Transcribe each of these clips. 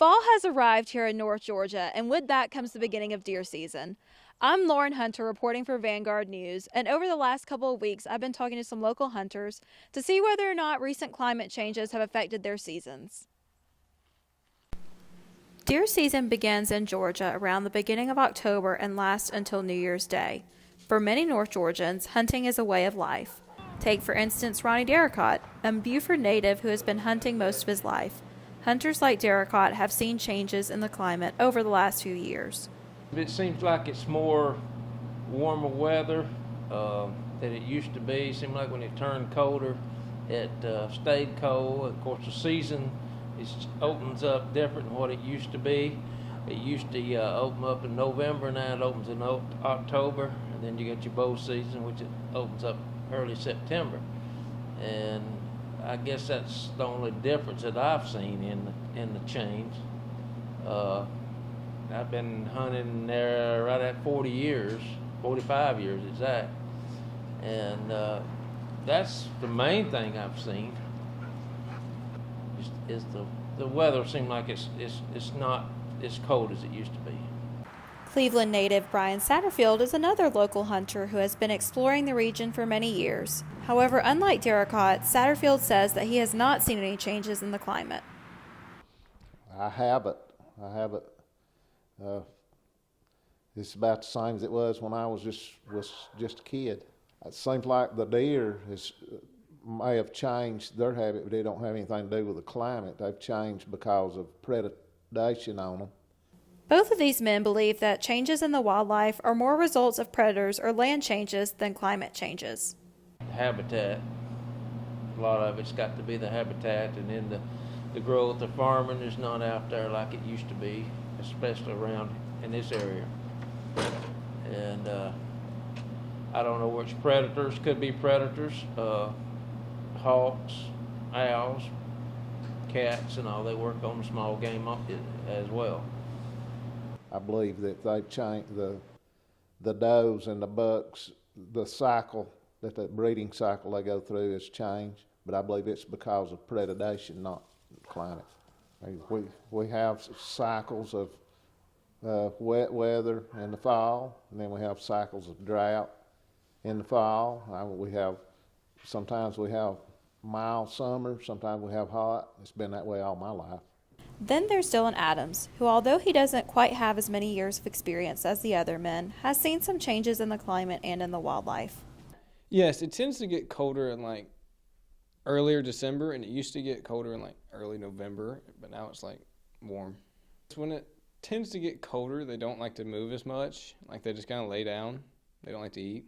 Fall has arrived here in North Georgia, and with that comes the beginning of deer season. I'm Lauren Hunter reporting for Vanguard News, and over the last couple of weeks, I've been talking to some local hunters to see whether or not recent climate changes have affected their seasons. Deer season begins in Georgia around the beginning of October and lasts until New Year's Day. For many North Georgians, hunting is a way of life. Take, for instance, Ronnie Darracott, a Buford native who has been hunting most of his life. Hunters like Darracott have seen changes in the climate over the last few years. It seems like it's more warmer weather than it used to be. It seems like when it turned colder, it stayed cold. Of course, the season opens up different than what it used to be. It used to open up in November, now it opens in October, and then you get your bow season, which it opens up early September. And I guess that's the only difference that I've seen in the change. I've been hunting there right at 40 years, 45 years exact, and that's the main thing I've seen. Is the weather seems like it's not as cold as it used to be. Cleveland native Brian Satterfield is another local hunter who has been exploring the region for many years. However, unlike Darracott, Satterfield says that he has not seen any changes in the climate. I haven't. It's about the same as it was when I was just a kid. It seems like the deer may have changed their habit, but they don't have anything to do with the climate. They've changed because of predation on them. Both of these men believe that changes in the wildlife are more results of predators or land changes than climate changes. Habitat, a lot of it's got to be the habitat, and then the growth of farming is not out there like it used to be, especially around in this area. And I don't know which predators could be predators, hawks, owls, cats, and all. They work on the small game as well. I believe that they've changed the does and the bucks, the cycle, that breeding cycle they go through has changed, but I believe it's because of predation, not climate. We have cycles of wet weather in the fall, and then we have cycles of drought in the fall. Sometimes we have mild summer, sometimes we have hot. It's been that way all my life. Then there's Dylan Adams, who, although he doesn't quite have as many years of experience as the other men, has seen some changes in the climate and in the wildlife. Yes, it tends to get colder in earlier December, and it used to get colder in early November, but now it's warm. When it tends to get colder, they don't like to move as much. They just kind of lay down. They don't like to eat.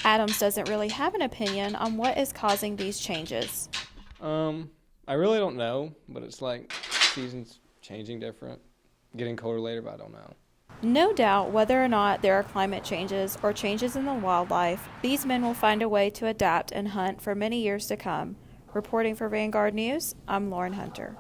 Adams doesn't really have an opinion on what is causing these changes. I really don't know, but it's seasons changing different, getting colder later, but I don't know. No doubt whether or not there are climate changes or changes in the wildlife, these men will find a way to adapt and hunt for many years to come. Reporting for Vanguard News, I'm Lauren Hunter.